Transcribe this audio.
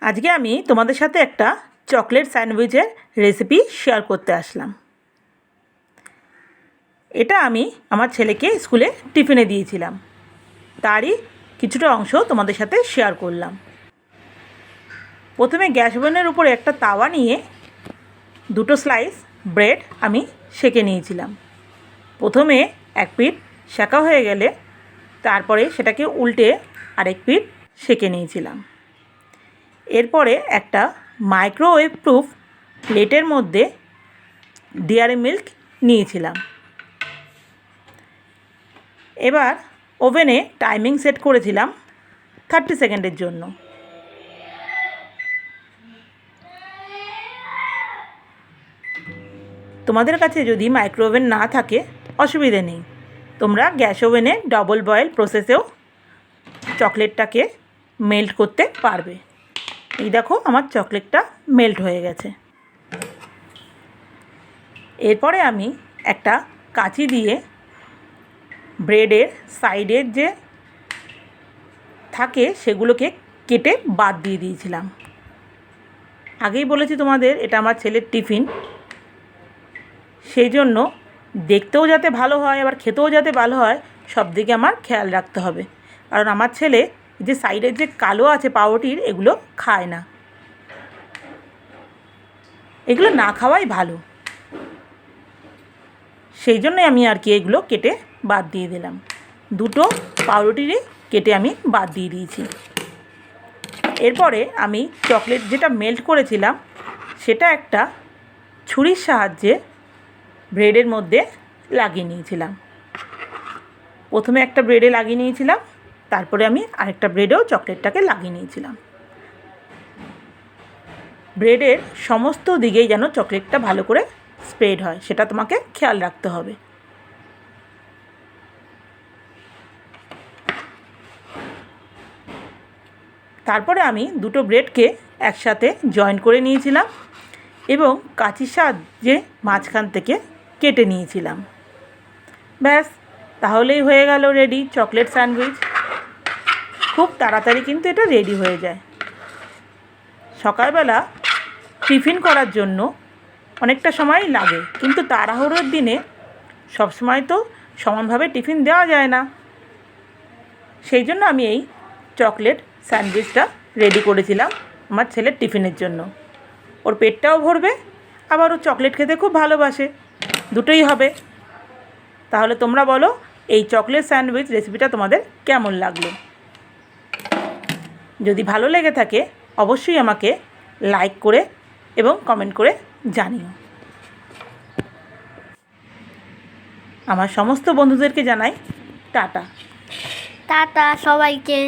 আজকে আমি তোমাদের সাথে একটা চকলেট স্যান্ডউইচের রেসিপি শেয়ার করতে আসলাম। এটা আমি আমার ছেলেকে স্কুলে টিফিনে দিয়েছিলাম, তারই কিছুটা অংশ তোমাদের সাথে শেয়ার করলাম। প্রথমে গ্যাস ওভেনের উপরে একটা তাওয়া নিয়ে দুটো স্লাইস ব্রেড আমি সেঁকে নিয়েছিলাম। প্রথমে এক পিঠ সেঁকা হয়ে গেলে তারপরে সেটাকে উল্টে আরেক পিঠ সেঁকে নিয়েছিলাম। এরপরে একটা মাইক্রোওয়েভ প্রুফ প্লেটের মধ্যে ডেয়ারি মিল্ক নিয়েছিলাম। এবার ওভেনে টাইমিং সেট করেছিলাম 30 সেকেন্ডের জন্য। তোমাদের কাছে যদি মাইক্রোওভেন না থাকে অসুবিধে নেই, তোমরা গ্যাস ওভেনে ডবল বয়েল প্রসেসেও চকলেটটাকে মেল্ট করতে পারবে। এই দেখো আমার চকলেটটা মেল্ট হয়ে গেছে। এরপরে আমি একটা কাঁচি দিয়ে ব্রেডের সাইডের যে থাকে সেগুলোকে কেটে বাদ দিয়ে দিয়েছিলাম। আগেই বলেছি তোমাদের এটা আমার ছেলের টিফিন, সেই জন্য দেখতেও যাতে ভালো হয় আবার খেতেও যাতে ভালো হয় সব দিকে আমার খেয়াল রাখতে হবে। কারণ আমার ছেলে যে সাইডের যে কালো আছে পাউরুটির এগুলো খায় না, এগুলো না খাওয়াই ভালো। সেই জন্যই আমি এগুলো কেটে বাদ দিয়ে দিলাম। দুটো পাউরুটিরই কেটে আমি বাদ দিয়ে দিয়েছি। এরপরে আমি চকলেট যেটা মেল্ট করেছিলাম সেটা একটা ছুরির সাহায্যে ব্রেডের মধ্যে লাগিয়ে নিয়েছিলাম। প্রথমে একটা ব্রেডে লাগিয়ে নিয়েছিলাম, তারপরে আমি আরেকটা ব্রেডেও চকলেটটাকে লাগিয়ে নিয়েছিলাম। ব্রেডের সমস্ত দিকেই যেন চকলেটটা ভালো করে স্প্রেড হয় সেটা তোমাকে খেয়াল রাখতে হবে। তারপরে আমি দুটো ব্রেডকে একসাথে জয়েন করে নিয়েছিলাম এবং কাঁচির সাহায্যে মাঝখান থেকে কেটে নিয়েছিলাম। ব্যাস, তাহলেই হয়ে গেল রেডি চকলেট স্যান্ডউইচ। খুব তাড়াতাড়ি কিন্তু এটা রেডি হয়ে যায়। সকালবেলা টিফিন করার জন্য অনেকটা সময় লাগে, কিন্তু তাড়াহুড়োর দিনে সবসময় তো সমানভাবে টিফিন দেওয়া যায় না। সেই জন্য আমি এই চকলেট স্যান্ডউইচটা রেডি করেছিলাম আমার ছেলের টিফিনের জন্য। ওর পেটটাও ভরবে, আবার ও চকলেট খেতে খুব ভালোবাসে, দুটোই হবে। তাহলে তোমরা বলো এই চকলেট স্যান্ডউইচ রেসিপিটা তোমাদের কেমন লাগলো? যদি ভালো লেগে থাকে অবশ্যই আমাকে লাইক করে এবং কমেন্ট করে জানিও। আমার সমস্ত বন্ধুদেরকে জানাই টাটা। টাটা সবাইকে।